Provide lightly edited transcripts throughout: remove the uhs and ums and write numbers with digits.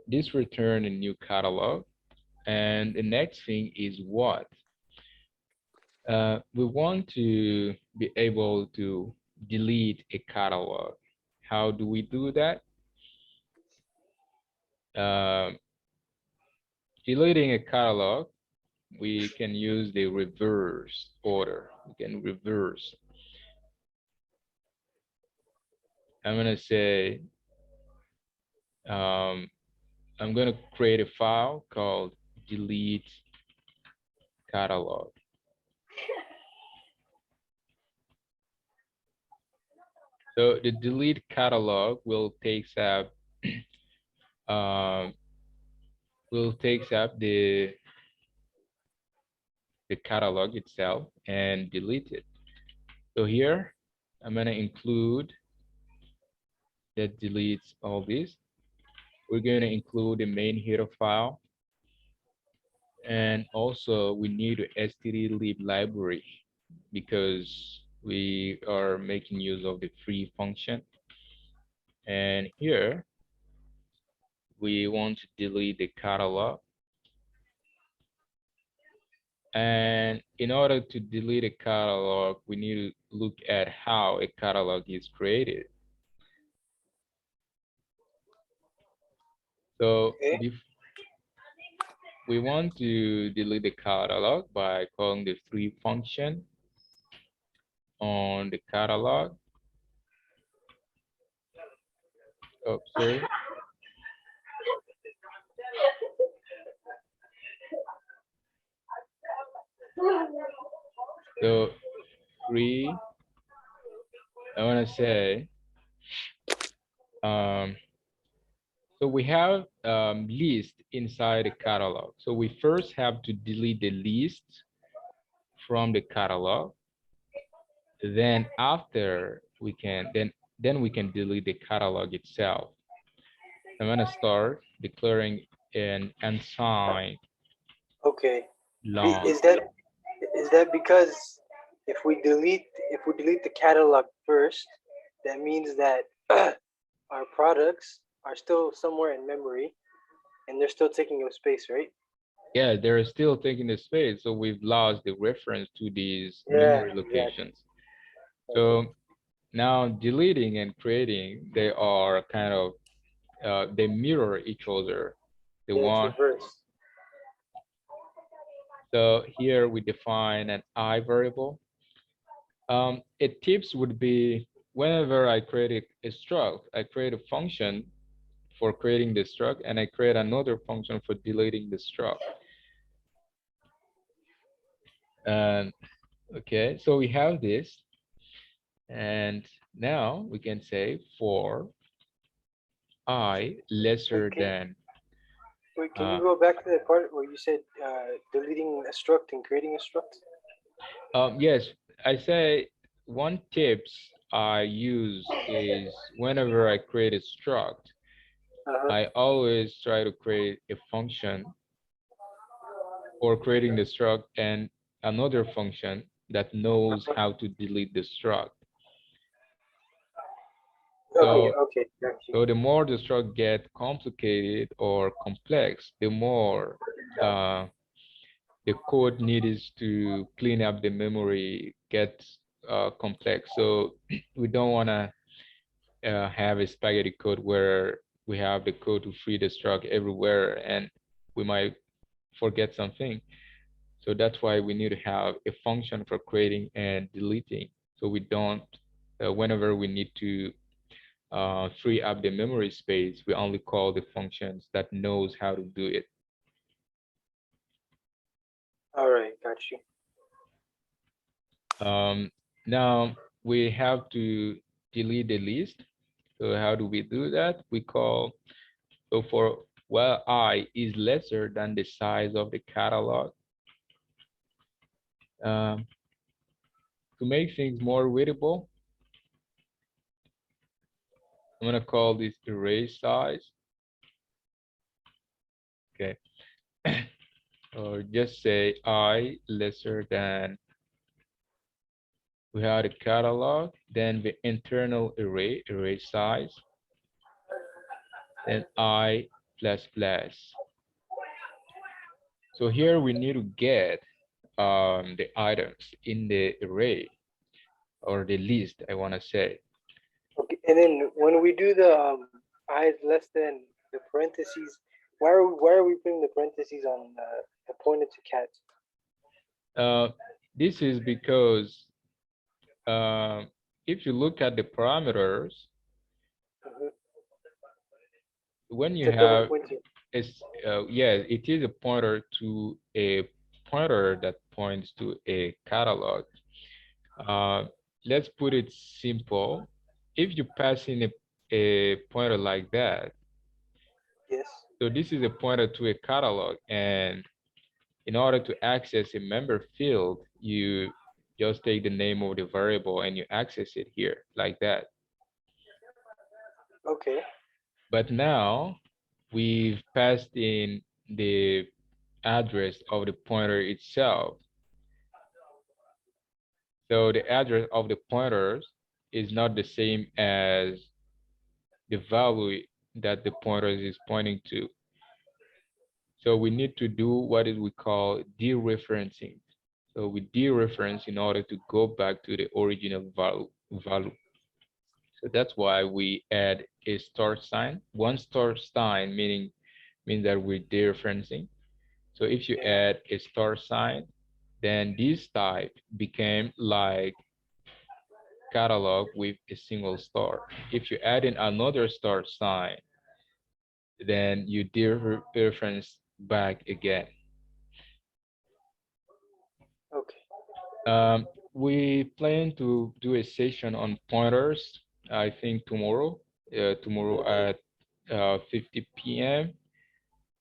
This return a new catalog. And the next thing is what? We want to be able to delete a catalog. How do we do that? Um, Deleting a catalog, we can use the reverse order. We can reverse. I'm going to say, I'm going to create a file called delete catalog. So the delete catalog will take up the catalog itself and delete it. So here I'm going to include that deletes all this. We're going to include the main header file, and also we need a stdlib library because we are making use of the free function. And here we want to delete the catalog. And in order to delete a catalog, we need to look at how a catalog is created. So we want to delete the catalog by calling the free function on the catalog. Oh, sorry. So free, I want to say, so we have list inside the catalog. So we first have to delete the list from the catalog. Then after we can, then we can delete the catalog itself. I'm gonna start declaring an unsigned. Okay. Long. Is that because if we delete the catalog first, that means that our products are still somewhere in memory and they're still taking up space, right? Yeah, they're still taking the space, so we've lost the reference to these Yeah, memory exactly. locations. So now deleting and creating, they are kind of they mirror each other. The Yeah, it's one. reversed. So here we define an I variable. A tips would be whenever I create a struct, I create a function for creating the struct, and I create another function for deleting the struct. And okay, so we have this, and now we can say for I lesser than. Wait, can you go back to that part where you said deleting a struct and creating a struct? Yes, I say one tips I use is whenever I create a struct, Uh-huh. I always try to create a function for creating the struct and another function that knows how to delete the struct. Okay, So, okay, got you. so the more the struct get complicated or complex, the more the code needs to clean up the memory gets complex. So we don't want to have a spaghetti code where we have the code to free the struct everywhere and we might forget something. So that's why we need to have a function for creating and deleting. So we don't, whenever we need to free up the memory space, we only call the functions that knows how to do it. All right, got you. Now we have to delete the list. So how do we do that? We call, so for while I is lesser than the size of the catalog, um, to make things more readable, I'm gonna call this erase size. Okay, or just say I lesser than, we had a catalog, then the internal array size, then I plus plus. So here we need to get the items in the array or the list, I want to say. Okay, and then when we do the I is less than the parentheses, why are we putting the parentheses on the pointer to cat? Uh, this is because if you look at the parameters, Mhm. when It's you a double have pointer. yeah, it is a pointer to a pointer that points to a catalog. Uh, let's put it simple. If you pass in a pointer like that, Yes. so this is a pointer to a catalog, and in order to access a member field, you just take the name of the variable and you access it here like that. Okay. But now we've passed in the address of the pointer itself. So the address of the pointers is not the same as the value that the pointer is pointing to. So we need to do what is we call dereferencing. So we dereference in order to go back to the original value. So that's why we add a star sign. One star sign means that we're dereferencing. So if you Yeah. add a star sign, then this type became like catalog with a single star. If you add in another star sign, then you dereference back again. Okay. We plan to do a session on pointers, I think tomorrow, tomorrow Okay. at 50 p.m.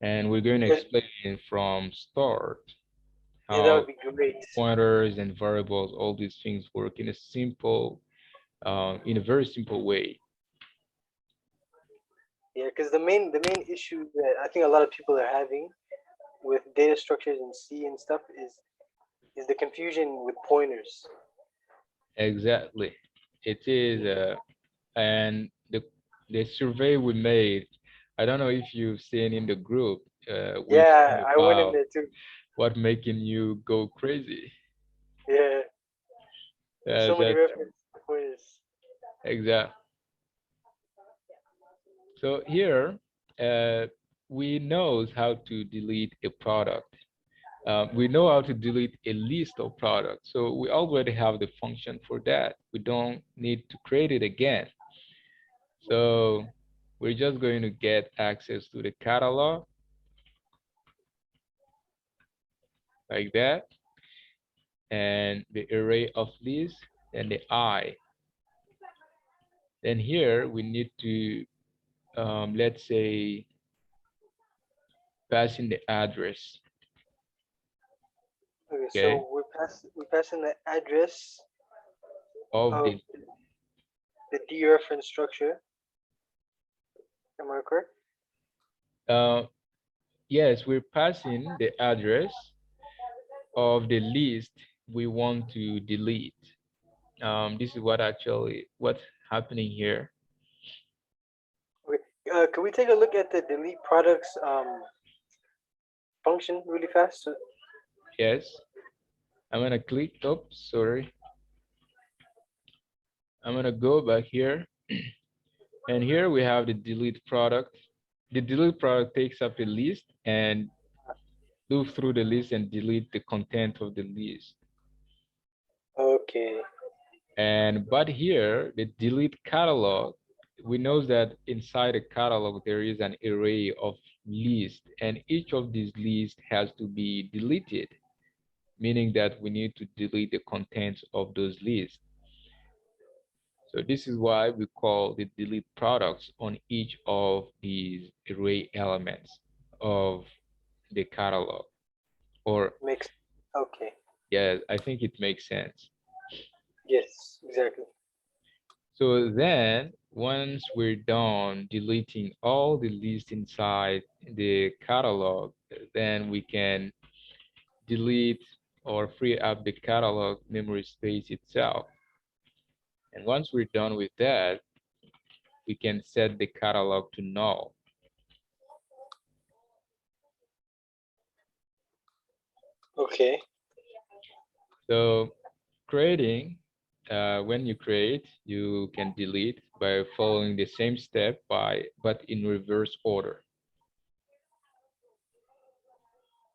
And we're going to Yes. explain from start Yeah, that would how be great. pointers and variables, all these things work in a very simple way. Yeah, because the main issue that I think a lot of people are having with data structures in C and stuff is the confusion with pointers. Exactly. It is, Yeah. and the survey we made, I don't know if you've seen in the group, we Yeah, talked I went in about there too. what making you go crazy. Yeah, there's so many That references to pointers. exact. So here, we knows how to delete a product. We know how to delete a list of products. So we already have the function for that. We don't need to create it again. So we're just going to get access to the catalog like that, and the array of lists and the I. Then here we need to, let's say, pass in the address, Okay, okay, so we're passing the address of of the dereference structure. Am I correct? uh, yes, we're passing the address of the list we want to delete. This is what's happening here. Okay. Can we take a look at the delete products function really fast? So, Yes, I'm gonna click, oh, sorry. I'm gonna go back here, and here we have the delete product. The delete product takes up a list and loop through the list and delete the content of the list. okay. And but here, the delete catalog, we know that inside a catalog there is an array of lists, and each of these lists has to be deleted, meaning that we need to delete the contents of those lists. So this is why we call the delete products on each of these array elements of the catalog. Or Makes okay. yes, I think it makes sense. Yes, exactly. So then once we're done deleting all the lists inside the catalog, then we can delete or free up the catalog memory space itself. And once we're done with that, we can set the catalog to null. Okay. So creating, when you create, you can delete by following the same step but in reverse order.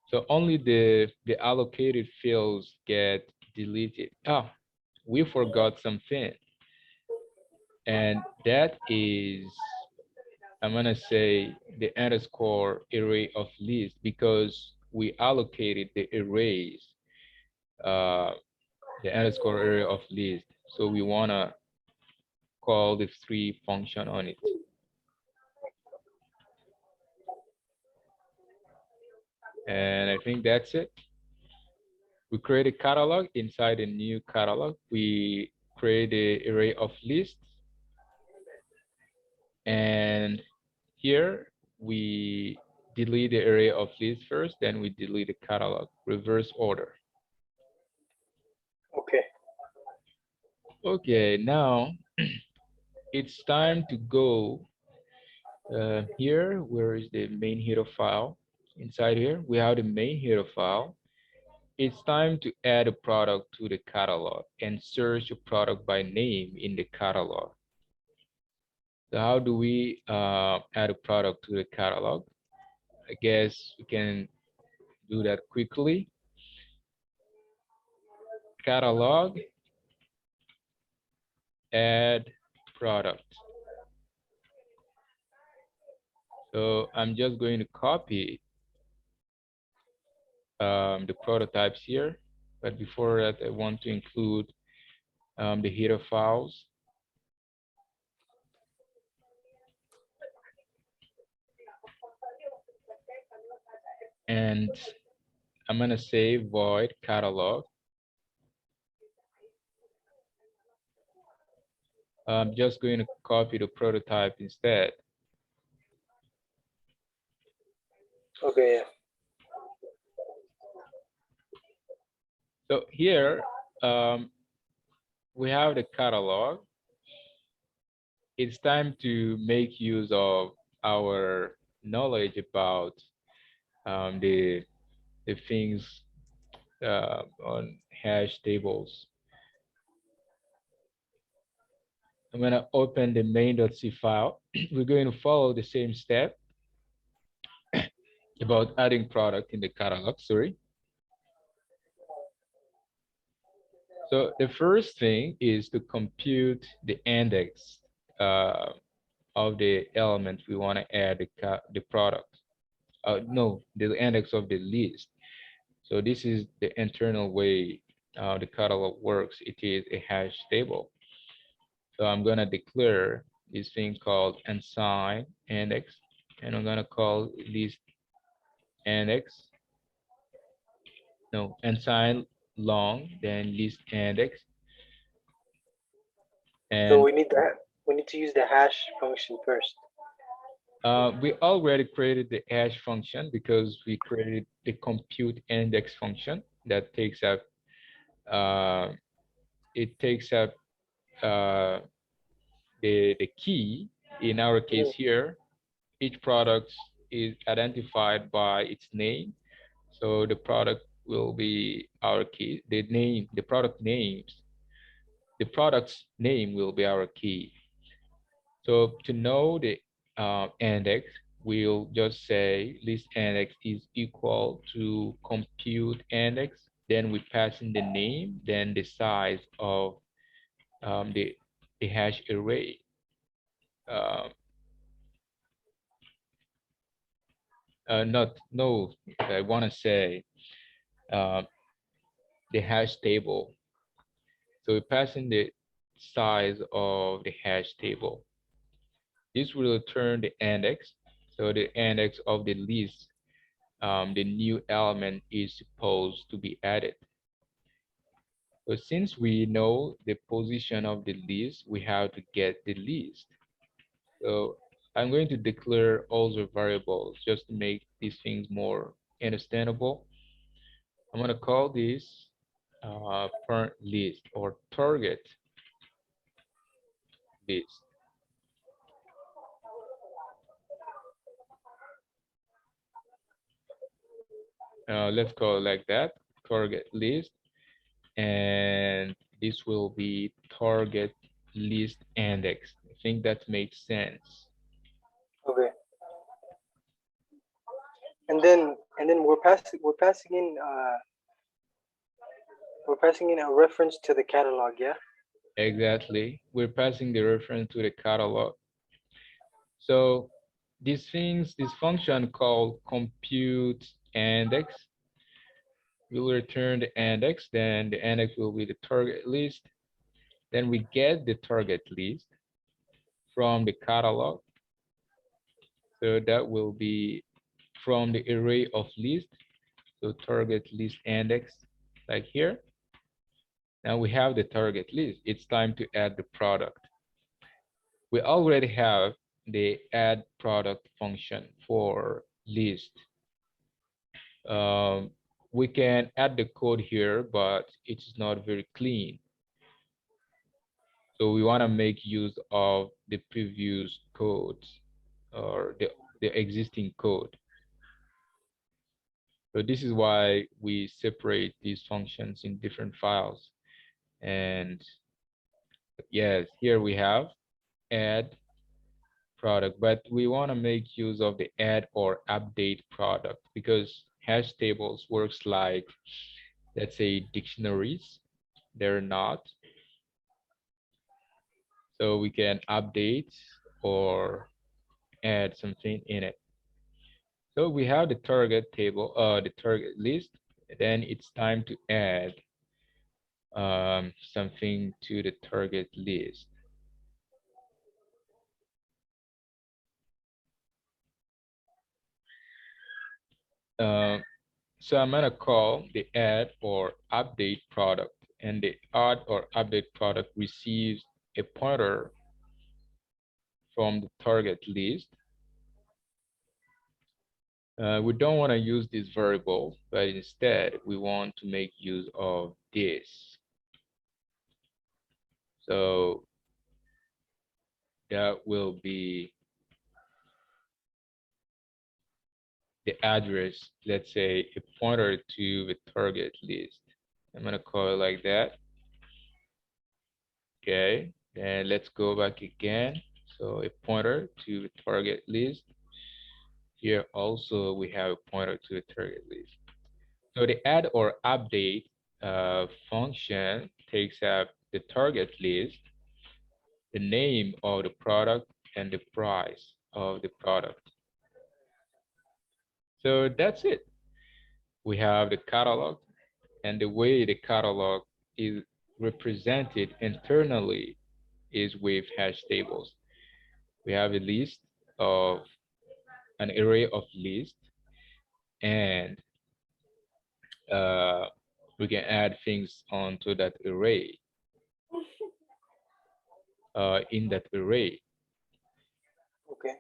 So only the allocated fields get deleted. Oh, we forgot something, and that is, I'm gonna say, the underscore array of list, because we allocated the arrays, uh, the underscore array of list. So we wanna call the three function on it. And I think that's it. We create a catalog. Inside a new catalog, we create the array of lists. And here we delete the array of lists first, then we delete the catalog, reverse order. Okay. Okay, now it's time to go here. Where is the main header file? Inside here, we have the main header file. It's time to add a product to the catalog and search a product by name in the catalog. So how do we add a product to the catalog? I guess we can do that quickly. Catalog, add product. So I'm just going to copy the prototypes here. But before that, I want to include the header files. And I'm going to say void catalog. I'm just going to copy the prototype instead. Okay. Yeah. So here we have the catalog. It's time to make use of our knowledge about the things on hash tables. I'm going to open the main.c file. We're going to follow the same step about adding product in the catalog, sorry. So the first thing is to compute the index of the element we want to add the product. No, the index of the list. So this is the internal way the catalog works. It is a hash table. So I'm gonna declare this thing called unsigned index, and I'm gonna call list index. No, unsigned long, then list index, So and we need to use the hash function first. we already created the hash function because we created the compute index function that takes up uh, it takes up uh, the key. In our case here, each product is identified by its name. So the product will be our key. The product's name will be our key. So to know the index, we'll just say list index is equal to compute index. Then we pass in the name, then the size of um, the the hash array. Uh, Not no, I want to say uh, the hash table. So we pass in the size of the hash table. This will return the index. So the index of the list, the new element is supposed to be added. So since we know the position of the list, we have to get the list. So I'm going to declare all the variables just to make these things more understandable. I'm going to call this parent list or target list. Let's call it like that. target list, and this will be target list index. I think that makes sense. Okay. And then we're passing in a reference to the catalog, yeah? Exactly. We're passing the reference to the catalog. So this function called compute index will return the index, then the index will be the target list. Then we get the target list from the catalog. So that will be from the array of list. So target list index, like here. Now we have the target list. It's time to add the product. We already have the add product function for list. Um, we can add the code here, but it's not very clean. So we want to make use of the previous codes or the existing code. So this is why we separate these functions in different files. And yes, here we have add product, but we want to make use of the add or update product because hash tables works like, let's say, dictionaries. They're not. So we can update or add something in it. So we have the target table, the target list. Then it's time to add something to the target list. Uh, so I'm gonna call the add or update product, and the add or update product receives a pointer from the target list. We don't want to use this variable, but instead we want to make use of this. So that will be the address, let's say a pointer to the target list. I'm gonna call it like that. Okay, then let's go back again. So a pointer to the target list. Here also we have a pointer to the target list. So the add or update function takes up the target list, the name of the product, and the price of the product. So that's it. We have the catalog, and the way the catalog is represented internally is with hash tables. We have a list of an array of lists, and uh, we can add things onto that array, in that array. Okay.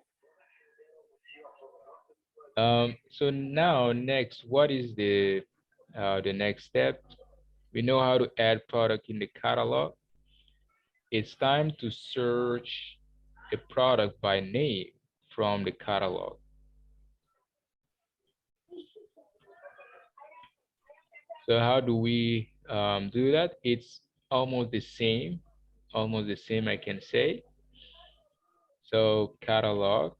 So now next, what is the next step? We know how to add product in the catalog. It's time to search a product by name from the catalog. So how do we do that? It's almost the same, I can say. So catalog,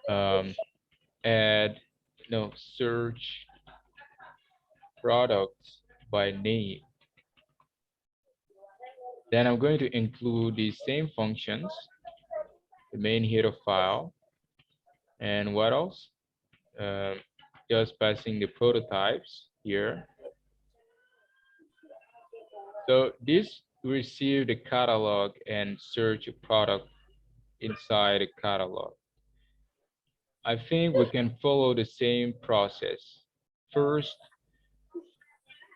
um, add, no, search products by name. Then I'm going to include these same functions, the main header file, and what else? Um, just passing the prototypes here. So this receive the catalog and search a product inside the catalog. I think we can follow the same process. First,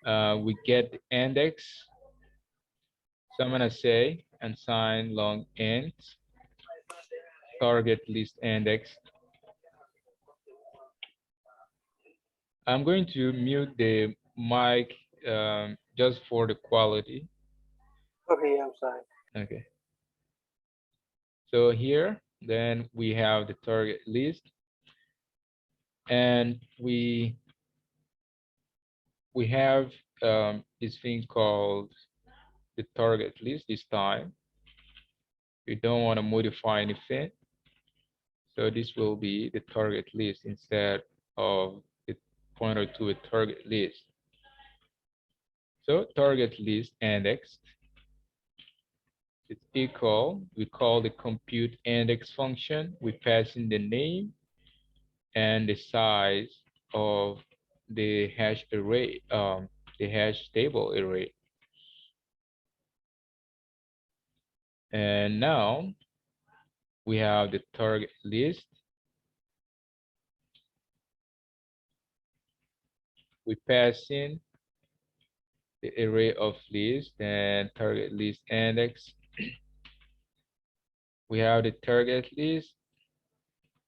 we get the index. So I'm gonna say unsigned long int target list index. I'm going to mute the mic just for the quality. Okay, I'm sorry. Okay. So here, then we have the target list, and we we have this thing called the target list this time. We don't want to modify anything. So this will be the target list instead of the pointer to a target list. So target list index is equal. We call the compute index function. We pass in the name and the size of the hash array, the hash table array. And now we have the target list. We pass in the array of list and target list index. We have the target list.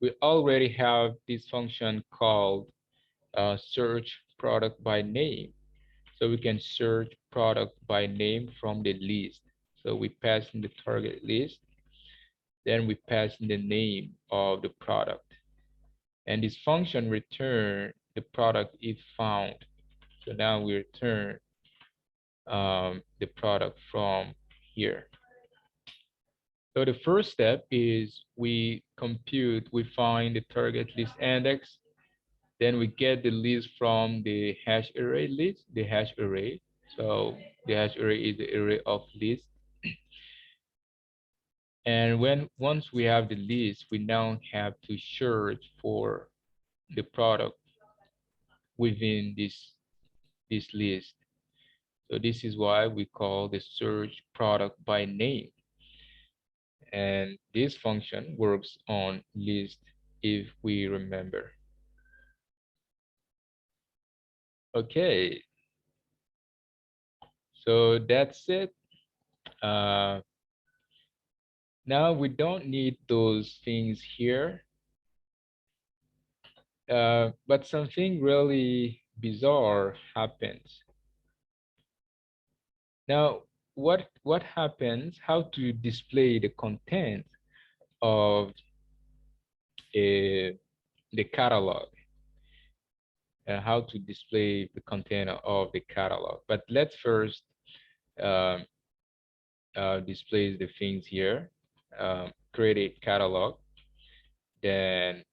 We already have this function called search product by name. So we can search product by name from the list. So we pass in the target list, then we pass in the name of the product. And this function return the product if found. So now we return the product from here. So the first step is we find the target list index, then we get the list from the hash array list, the hash array. So the hash array is the array of list. And once we have the list, we now have to search for the product within this list. So this is why we call the search product by name. And this function works on list if we remember. Okay, so that's it. Uh, Now we don't need those things here, but something really bizarre happens. Now, what happens? How to display the content of a, the catalog, and how to display the content of the catalog. But let's first um, display the things here. Create a catalog, then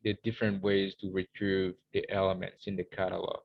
the different ways to retrieve the elements in the catalog.